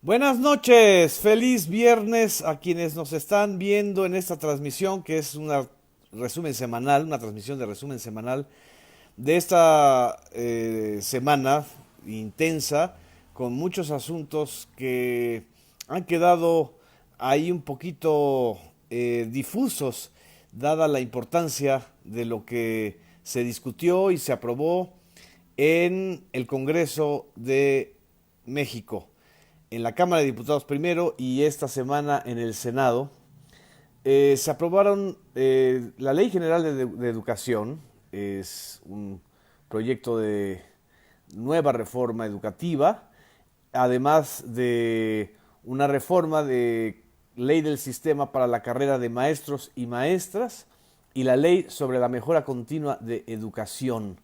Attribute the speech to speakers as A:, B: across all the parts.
A: Buenas noches, feliz viernes a quienes nos están viendo en esta transmisión que es una resumen semanal, una transmisión de resumen semanal de esta semana intensa con muchos asuntos que han quedado ahí un poquito difusos dada la importancia de lo que se discutió y se aprobó en el Congreso de México, en la Cámara de Diputados primero y esta semana en el Senado. Se aprobaron la Ley General de Educación, es un proyecto de nueva reforma educativa, además de una reforma de ley del sistema para la carrera de maestros y maestras y la ley sobre la mejora continua de educación.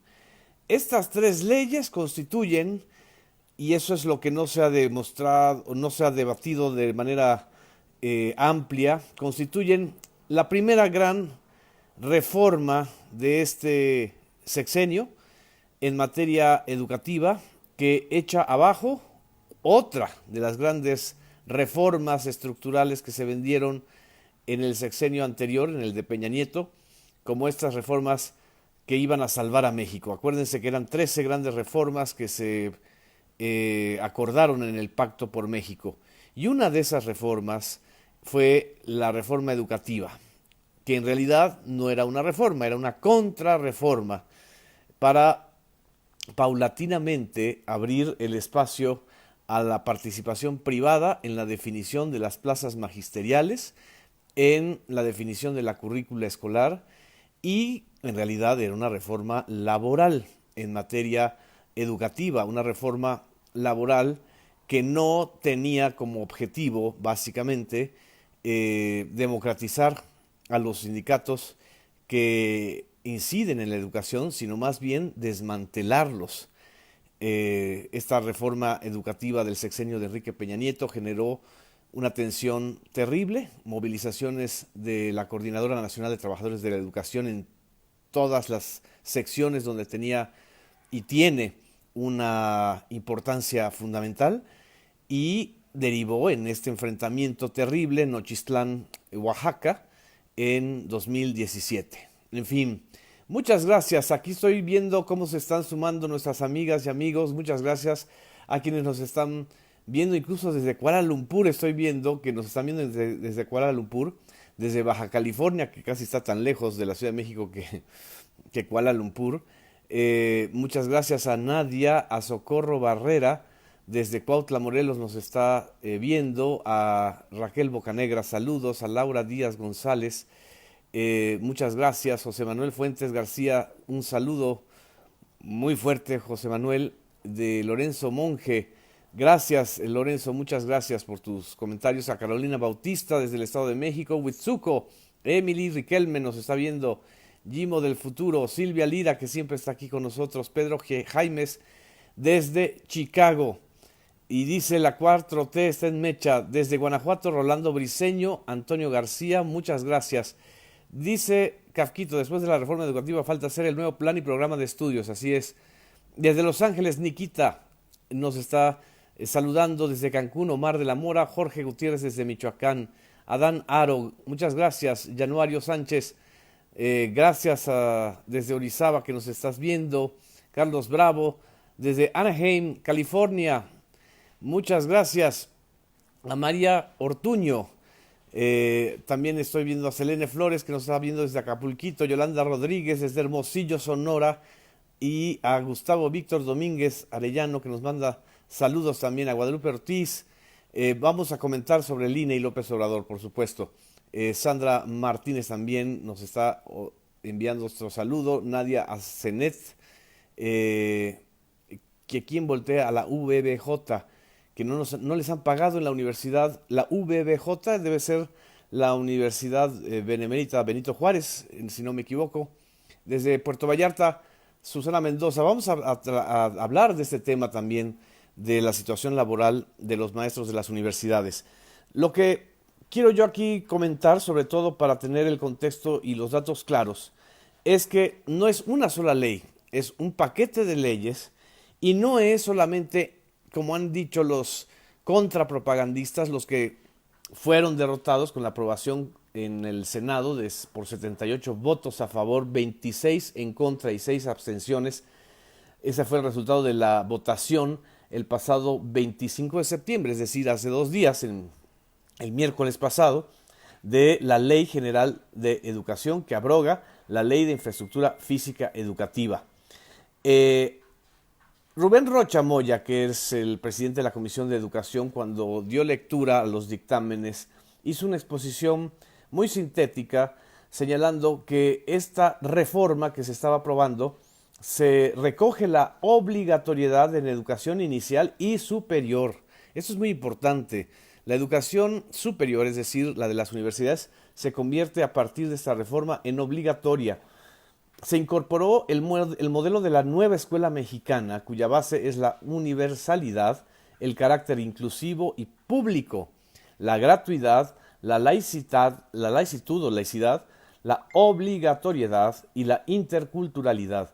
A: Estas tres leyes constituyen, y eso es lo que no se ha demostrado, no se ha debatido de manera amplia, constituyen la primera gran reforma de este sexenio en materia educativa que echa abajo otra de las grandes reformas estructurales que se vendieron en el sexenio anterior, en el de Peña Nieto, como estas reformas que iban a salvar a México. Acuérdense que eran 13 grandes reformas que se acordaron en el Pacto por México. Y una de esas reformas fue la reforma educativa, que en realidad no era una reforma, era una contrarreforma para paulatinamente abrir el espacio a la participación privada en la definición de las plazas magisteriales, en la definición de la currícula escolar y en realidad era una reforma laboral en materia educativa, una reforma laboral que no tenía como objetivo básicamente democratizar a los sindicatos que inciden en la educación, sino más bien desmantelarlos. Esta reforma educativa del sexenio de Enrique Peña Nieto generó una tensión terrible, movilizaciones de la Coordinadora Nacional de Trabajadores de la Educación en todas las secciones donde tenía y tiene una importancia fundamental y derivó en este enfrentamiento terrible en Nochistlán, Oaxaca, en 2017. En fin, muchas gracias. Aquí estoy viendo cómo se están sumando nuestras amigas y amigos. Muchas gracias a quienes nos están viendo incluso desde Kuala Lumpur. Estoy viendo que nos están viendo desde Kuala Lumpur, desde Baja California, que casi está tan lejos de la Ciudad de México que Kuala Lumpur. Muchas gracias a Nadia, a Socorro Barrera, desde Cuautla, Morelos nos está viendo, a Raquel Bocanegra, saludos, a Laura Díaz González, muchas gracias, José Manuel Fuentes García, un saludo muy fuerte, José Manuel, de Lorenzo Monge, gracias Lorenzo, muchas gracias por tus comentarios, a Carolina Bautista desde el Estado de México, Huitzuco, Emily Riquelme nos está viendo, Jimo del Futuro, Silvia Lira, que siempre está aquí con nosotros, Pedro Jaimes, desde Chicago. Y dice la 4T está en mecha. Desde Guanajuato, Rolando Briceño, Antonio García, muchas gracias. Dice Kafkito, después de la reforma educativa falta hacer el nuevo plan y programa de estudios, así es. Desde Los Ángeles, Nikita nos está saludando. Desde Cancún, Omar de la Mora, Jorge Gutiérrez desde Michoacán, Adán Aro, muchas gracias. Januario Sánchez, gracias desde Orizaba que nos estás viendo. Carlos Bravo, desde Anaheim, California, muchas gracias. A María Ortuño, también estoy viendo a Selene Flores que nos está viendo desde Acapulquito, Yolanda Rodríguez desde Hermosillo, Sonora, y a Gustavo Víctor Domínguez Arellano que nos manda saludos también, a Guadalupe Ortiz. Vamos a comentar sobre el INE y López Obrador, por supuesto. Sandra Martínez también nos está enviando nuestro saludo. Nadia Azenet, que quien voltea a la UBBJ, que no les han pagado en la universidad. La UBBJ debe ser la Universidad Benemérita Benito Juárez, si no me equivoco. Desde Puerto Vallarta, Susana Mendoza. Vamos a hablar de este tema también, de la situación laboral de los maestros de las universidades. Lo que quiero yo aquí comentar, sobre todo para tener el contexto y los datos claros, es que no es una sola ley, es un paquete de leyes y no es solamente, como han dicho los contrapropagandistas los que fueron derrotados con la aprobación en el Senado por 78 votos a favor, 26 en contra y 6 abstenciones. Ese fue el resultado de la votación el pasado 25 de septiembre, es decir, hace 2 días, el miércoles pasado, de la Ley General de Educación que abroga la Ley de Infraestructura Física Educativa. Rubén Rocha Moya, que es el presidente de la Comisión de Educación, cuando dio lectura a los dictámenes, hizo una exposición muy sintética señalando que esta reforma que se estaba aprobando se recoge la obligatoriedad en educación inicial y superior. Esto es muy importante. La educación superior, es decir, la de las universidades, se convierte a partir de esta reforma en obligatoria. Se incorporó el modelo de la nueva escuela mexicana, cuya base es la universalidad, el carácter inclusivo y público, la gratuidad, la laicidad, la obligatoriedad y la interculturalidad.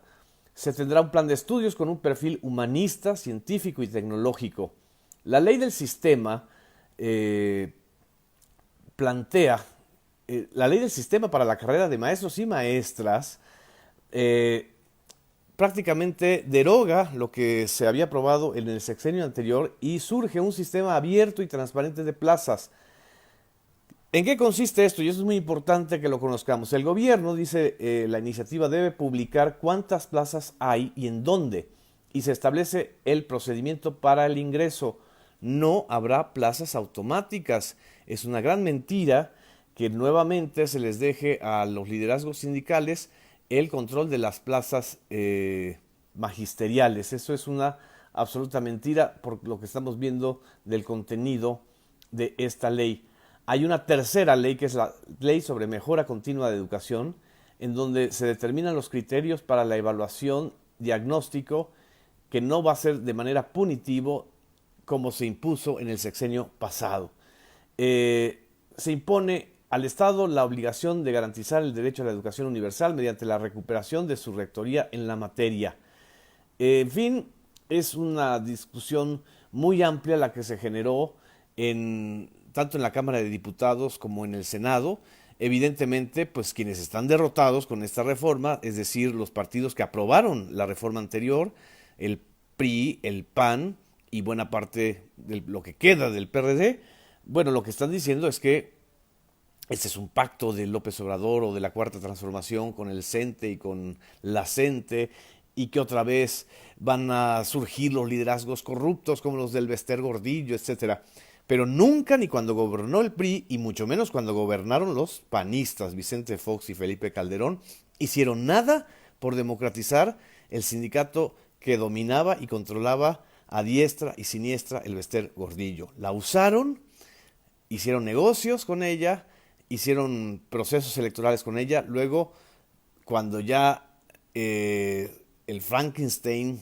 A: Se tendrá un plan de estudios con un perfil humanista, científico y tecnológico. La ley del sistema la ley del sistema para la carrera de maestros y maestras prácticamente deroga lo que se había aprobado en el sexenio anterior y surge un sistema abierto y transparente de plazas. ¿En qué consiste esto? Y eso es muy importante que lo conozcamos. El gobierno, dice la iniciativa, debe publicar cuántas plazas hay y en dónde, y se establece el procedimiento para el ingreso. No habrá plazas automáticas. Es una gran mentira que nuevamente se les deje a los liderazgos sindicales el control de las plazas magisteriales. Eso es una absoluta mentira por lo que estamos viendo del contenido de esta ley. Hay una tercera ley, que es la Ley sobre Mejora Continua de Educación, en donde se determinan los criterios para la evaluación diagnóstico, que no va a ser de manera punitivo como se impuso en el sexenio pasado. Se impone al Estado la obligación de garantizar el derecho a la educación universal mediante la recuperación de su rectoría en la materia. En fin, es una discusión muy amplia la que se generó tanto en la Cámara de Diputados como en el Senado. Evidentemente, pues quienes están derrotados con esta reforma, es decir, los partidos que aprobaron la reforma anterior, el PRI, el PAN y buena parte de lo que queda del PRD, bueno, lo que están diciendo es que este es un pacto de López Obrador o de la Cuarta Transformación con el CENTE y con la CENTE, y que otra vez van a surgir los liderazgos corruptos como los del Bester Gordillo, etcétera. Pero nunca, ni cuando gobernó el PRI, y mucho menos cuando gobernaron los panistas, Vicente Fox y Felipe Calderón, hicieron nada por democratizar el sindicato que dominaba y controlaba a diestra y siniestra el Bester Gordillo. La usaron, hicieron negocios con ella, hicieron procesos electorales con ella. Luego, cuando ya el Frankenstein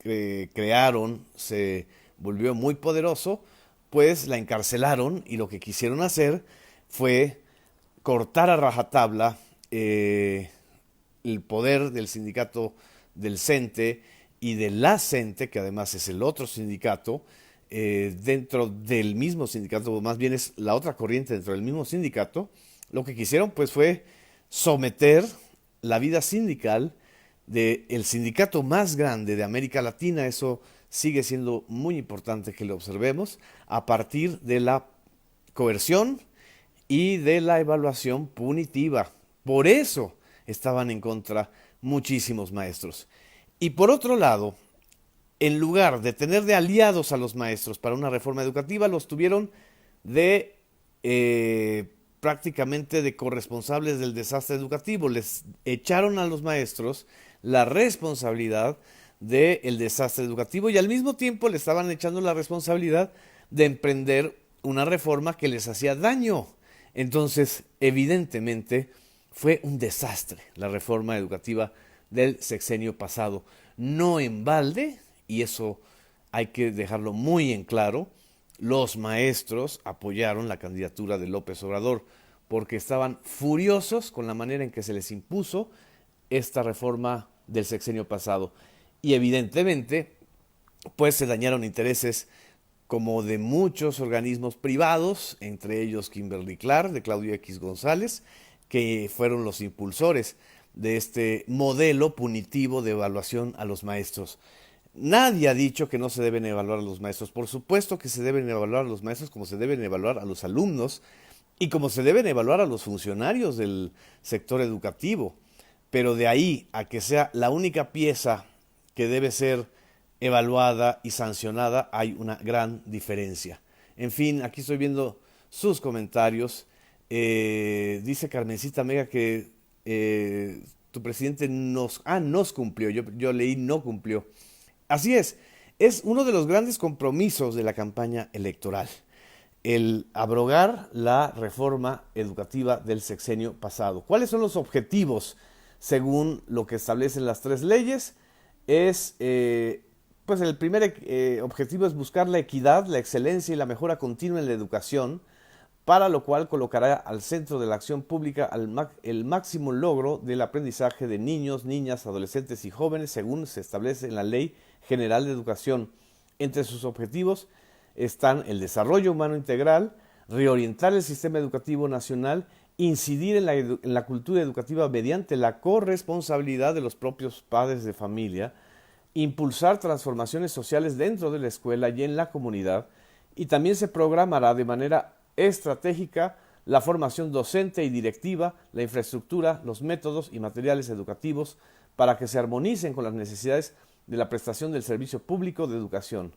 A: que crearon se volvió muy poderoso, pues la encarcelaron, y lo que quisieron hacer fue cortar a rajatabla el poder del sindicato del CENTE y de la CENTE, que además es el otro sindicato, dentro del mismo sindicato, o más bien es la otra corriente dentro del mismo sindicato. Lo que quisieron pues fue someter la vida sindical del sindicato más grande de América Latina. Eso sigue siendo muy importante que lo observemos, a partir de la coerción y de la evaluación punitiva. Por eso estaban en contra muchísimos maestros. Y por otro lado, en lugar de tener de aliados a los maestros para una reforma educativa, los tuvieron de prácticamente de corresponsables del desastre educativo. Les echaron a los maestros la responsabilidad del desastre educativo, y al mismo tiempo le estaban echando la responsabilidad de emprender una reforma que les hacía daño. Entonces, evidentemente, fue un desastre la reforma educativa del sexenio pasado. No en balde, y eso hay que dejarlo muy en claro, los maestros apoyaron la candidatura de López Obrador porque estaban furiosos con la manera en que se les impuso esta reforma del sexenio pasado. Y evidentemente, pues se dañaron intereses como de muchos organismos privados, entre ellos Kimberly Clark, de Claudio X González, que fueron los impulsores de este modelo punitivo de evaluación a los maestros. Nadie ha dicho que no se deben evaluar a los maestros. Por supuesto que se deben evaluar a los maestros como se deben evaluar a los alumnos y como se deben evaluar a los funcionarios del sector educativo. Pero de ahí a que sea la única pieza que debe ser evaluada y sancionada, hay una gran diferencia. En fin, aquí estoy viendo sus comentarios. Dice Carmencita Mega que tu presidente nos cumplió. Yo leí no cumplió. Así es uno de los grandes compromisos de la campaña electoral, el abrogar la reforma educativa del sexenio pasado. ¿Cuáles son los objetivos según lo que establecen las tres leyes? Pues el primer objetivo es buscar la equidad, la excelencia y la mejora continua en la educación, para lo cual colocará al centro de la acción pública el máximo logro del aprendizaje de niños, niñas, adolescentes y jóvenes, según se establece en la Ley General de Educación. Entre sus objetivos están el desarrollo humano integral, reorientar el sistema educativo nacional, incidir en la cultura educativa mediante la corresponsabilidad de los propios padres de familia, impulsar transformaciones sociales dentro de la escuela y en la comunidad, y también se programará de manera estratégica la formación docente y directiva, la infraestructura, los métodos y materiales educativos para que se armonicen con las necesidades de la prestación del servicio público de educación.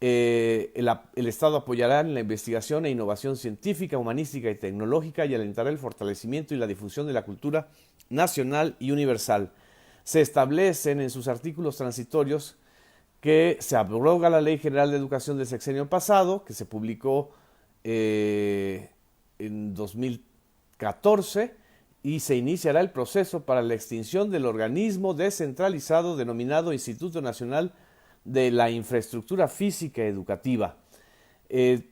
A: El Estado apoyará en la investigación e innovación científica, humanística y tecnológica y alentará el fortalecimiento y la difusión de la cultura nacional y universal. Se establecen en sus artículos transitorios que se abroga la Ley General de Educación del sexenio pasado, que se publicó en 2014, y se iniciará el proceso para la extinción del organismo descentralizado denominado Instituto Nacional de la Infraestructura Física Educativa.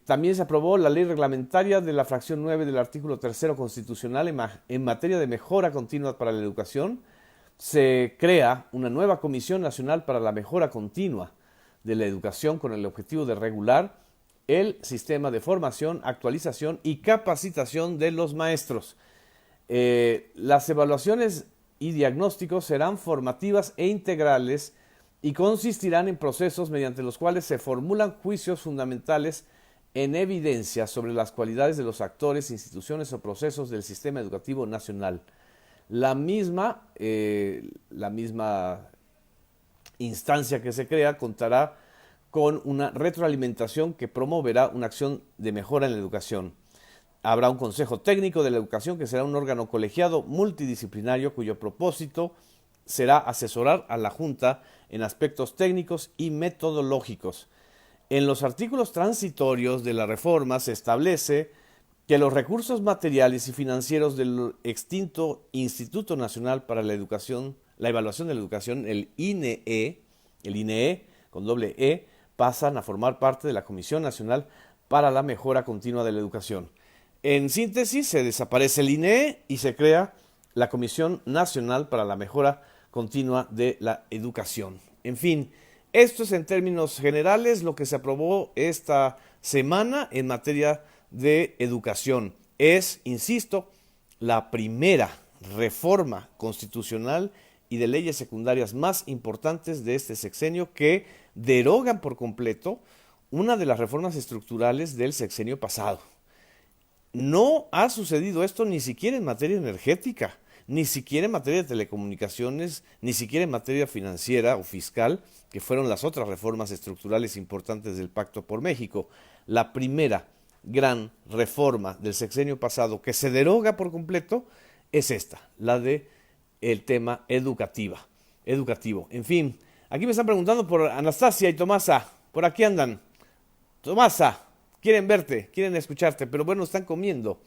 A: También se aprobó la ley reglamentaria de la fracción 9 del artículo 3 constitucional en materia de mejora continua para la educación. Se crea una nueva Comisión Nacional para la Mejora Continua de la Educación con el objetivo de regular el sistema de formación, actualización y capacitación de los maestros. Las evaluaciones y diagnósticos serán formativas e integrales y consistirán en procesos mediante los cuales se formulan juicios fundamentales en evidencia sobre las cualidades de los actores, instituciones o procesos del sistema educativo nacional. La misma instancia que se crea contará con una retroalimentación que promoverá una acción de mejora en la educación. Habrá un consejo técnico de la educación que será un órgano colegiado multidisciplinario cuyo propósito será asesorar a la Junta en aspectos técnicos y metodológicos. En los artículos transitorios de la reforma se establece que los recursos materiales y financieros del extinto Instituto Nacional para la Educación, la Evaluación de la Educación, el INEE con doble E, pasan a formar parte de la Comisión Nacional para la Mejora Continua de la Educación. En síntesis, se desaparece el INEE y se crea la Comisión Nacional para la Mejora Continua de la Educación. En fin, esto es en términos generales lo que se aprobó esta semana en materia de educación. Es, insisto, la primera reforma constitucional y de leyes secundarias más importantes de este sexenio que derogan por completo una de las reformas estructurales del sexenio pasado. No ha sucedido esto ni siquiera en materia energética, ni siquiera en materia de telecomunicaciones, ni siquiera en materia financiera o fiscal, que fueron las otras reformas estructurales importantes del Pacto por México. La primera gran reforma del sexenio pasado que se deroga por completo es esta, la de el tema educativo. En fin, aquí me están preguntando por Anastasia y Tomasa, por aquí andan. Tomasa, quieren verte, quieren escucharte, pero bueno, están comiendo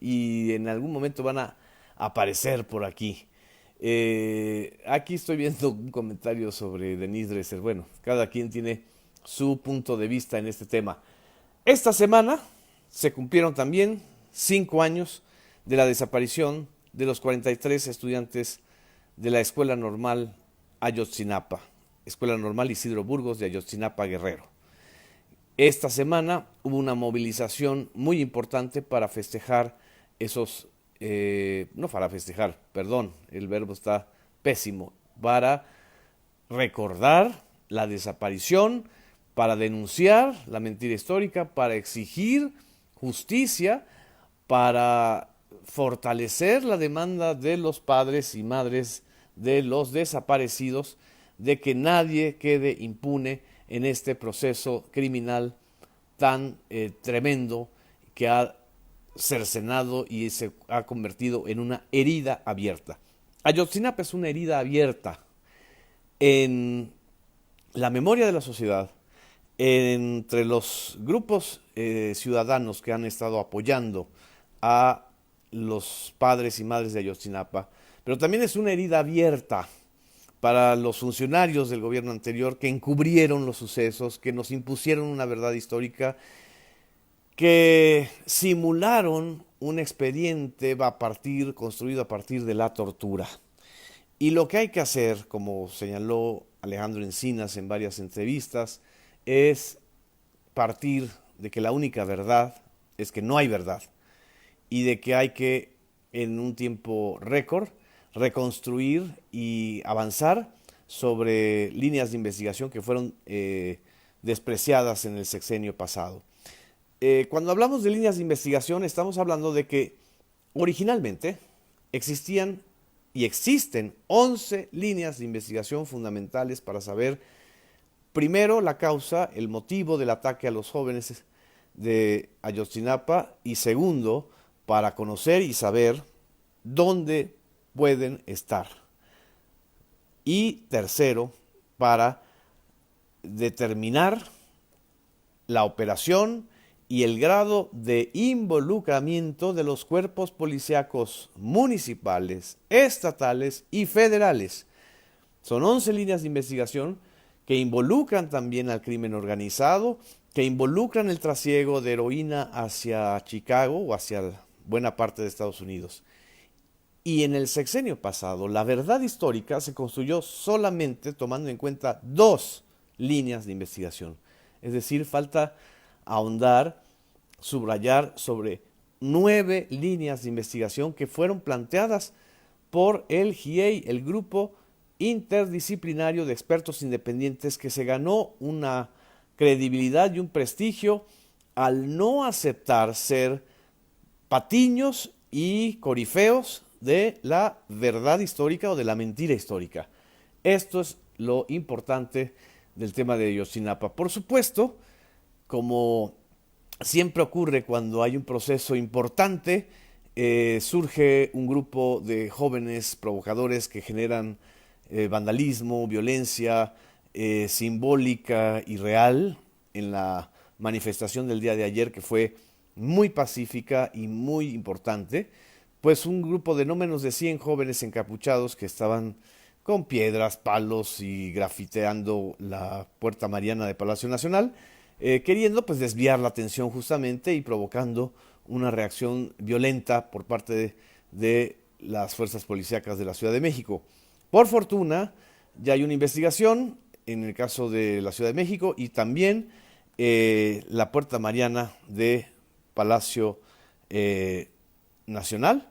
A: y en algún momento van a aparecer por aquí. Aquí estoy viendo un comentario sobre Denise Dresser. Bueno, cada quien tiene su punto de vista en este tema. Esta semana se cumplieron también 5 años de la desaparición de los 43 estudiantes de la Escuela Normal Ayotzinapa, Escuela Normal Isidro Burgos de Ayotzinapa, Guerrero. Esta semana hubo una movilización muy importante para festejar esos, no para festejar, perdón, el verbo está pésimo, para recordar la desaparición, para denunciar la mentira histórica, para exigir justicia, para fortalecer la demanda de los padres y madres de los desaparecidos, de que nadie quede impune en este proceso criminal tan tremendo que ha cercenado y se ha convertido en una herida abierta. Ayotzinapa es una herida abierta en la memoria de la sociedad, entre los grupos ciudadanos que han estado apoyando a los padres y madres de Ayotzinapa, pero también es una herida abierta para los funcionarios del gobierno anterior que encubrieron los sucesos, que nos impusieron una verdad histórica, que simularon un expediente construido a partir de la tortura. Y lo que hay que hacer, como señaló Alejandro Encinas en varias entrevistas, es partir de que la única verdad es que no hay verdad y de que hay que, en un tiempo récord, reconstruir y avanzar sobre líneas de investigación que fueron despreciadas en el sexenio pasado. Cuando hablamos de líneas de investigación, estamos hablando de que originalmente existían y existen 11 líneas de investigación fundamentales para saber, primero, la causa, el motivo del ataque a los jóvenes de Ayotzinapa, y segundo, para conocer y saber dónde pueden estar. Y tercero, para determinar la operación y el grado de involucramiento de los cuerpos policíacos municipales, estatales y federales. Son 11 líneas de investigación que involucran también al crimen organizado, que involucran el trasiego de heroína hacia Chicago o hacia buena parte de Estados Unidos. Y en el sexenio pasado, la verdad histórica se construyó solamente tomando en cuenta 2 líneas de investigación. Es decir, falta ahondar, subrayar sobre 9 líneas de investigación que fueron planteadas por el GIEI, el grupo interdisciplinario de expertos independientes, que se ganó una credibilidad y un prestigio al no aceptar ser patiños y corifeos de la verdad histórica o de la mentira histórica. Esto es lo importante del tema de Ayotzinapa. Por supuesto, como siempre ocurre cuando hay un proceso importante, surge un grupo de jóvenes provocadores que generan vandalismo, violencia simbólica y real en la manifestación del día de ayer, que fue muy pacífica y muy importante. Pues un grupo de no menos de 100 jóvenes encapuchados que estaban con piedras, palos y grafiteando la Puerta Mariana de Palacio Nacional, queriendo pues desviar la atención justamente y provocando una reacción violenta por parte de las fuerzas policíacas de la Ciudad de México. Por fortuna, ya hay una investigación en el caso de la Ciudad de México, y también la Puerta Mariana de Palacio Nacional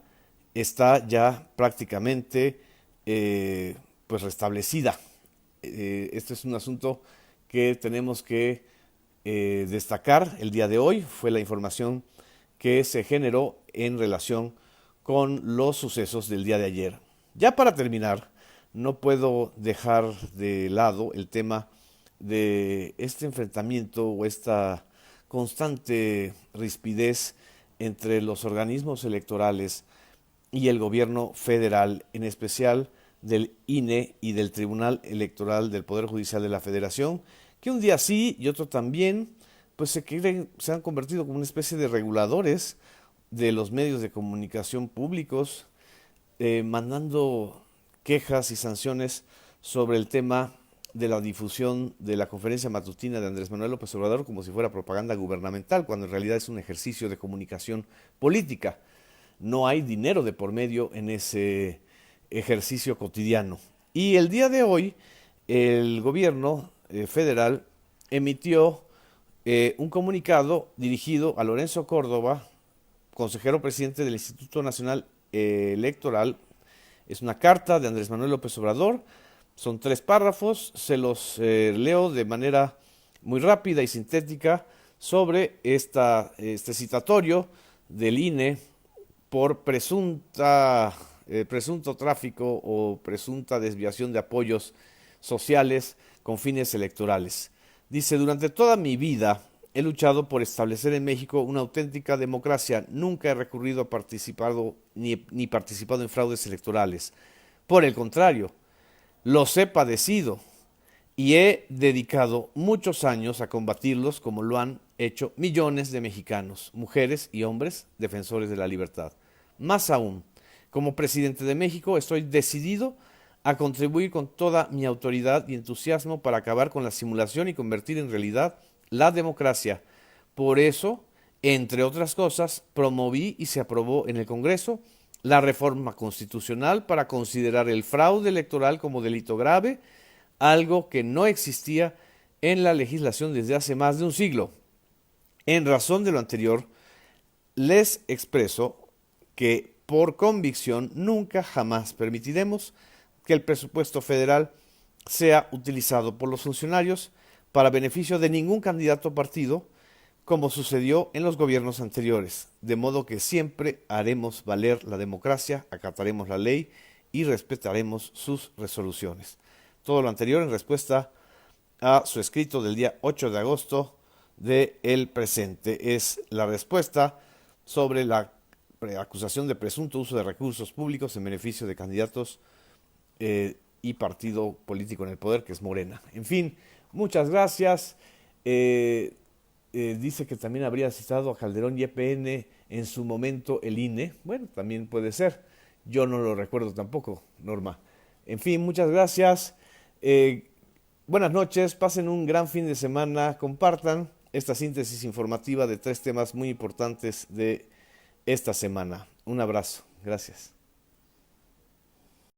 A: está ya prácticamente pues restablecida. Este es un asunto que tenemos que destacar el día de hoy. Fue la información que se generó en relación con los sucesos del día de ayer. Ya para terminar, no puedo dejar de lado el tema de este enfrentamiento o esta constante rispidez entre los organismos electorales y el gobierno federal, en especial del INE y del Tribunal Electoral del Poder Judicial de la Federación, que un día sí y otro también, pues se han convertido como una especie de reguladores de los medios de comunicación públicos, mandando quejas y sanciones sobre el tema de la difusión de la conferencia matutina de Andrés Manuel López Obrador como si fuera propaganda gubernamental, cuando en realidad es un ejercicio de comunicación política. No hay dinero de por medio en ese ejercicio cotidiano. Y el día de hoy el gobierno federal emitió un comunicado dirigido a Lorenzo Córdoba, consejero presidente del Instituto Nacional Electoral. Es una carta de Andrés Manuel López Obrador, son 3 párrafos, se los leo de manera muy rápida y sintética sobre este citatorio del INE por presunto tráfico o presunta desviación de apoyos sociales con fines electorales. Dice, durante toda mi vida he luchado por establecer en México una auténtica democracia. Nunca he recurrido a participado ni participado en fraudes electorales. Por el contrario, los he padecido y he dedicado muchos años a combatirlos como lo han hecho millones de mexicanos, mujeres y hombres defensores de la libertad. Más aún, como presidente de México estoy decidido a contribuir con toda mi autoridad y entusiasmo para acabar con la simulación y convertir en realidad la democracia. Por eso, entre otras cosas, promoví y se aprobó en el Congreso la reforma constitucional para considerar el fraude electoral como delito grave, algo que no existía en la legislación desde hace más de un siglo. En razón de lo anterior, les expreso que por convicción nunca jamás permitiremos que el presupuesto federal sea utilizado por los funcionarios para beneficio de ningún candidato o partido, como sucedió en los gobiernos anteriores, de modo que siempre haremos valer la democracia, acataremos la ley y respetaremos sus resoluciones. Todo lo anterior en respuesta a su escrito del día 8 de agosto del presente. Es la respuesta sobre la acusación de presunto uso de recursos públicos en beneficio de candidatos y partido político en el poder, que es Morena. En fin, muchas gracias. Dice que también habría citado a Calderón y EPN en su momento el INE. Bueno, también puede ser. Yo no lo recuerdo tampoco, Norma. En fin, muchas gracias. Buenas noches, pasen un gran fin de semana. Compartan esta síntesis informativa de 3 temas muy importantes de esta semana. Un abrazo. Gracias.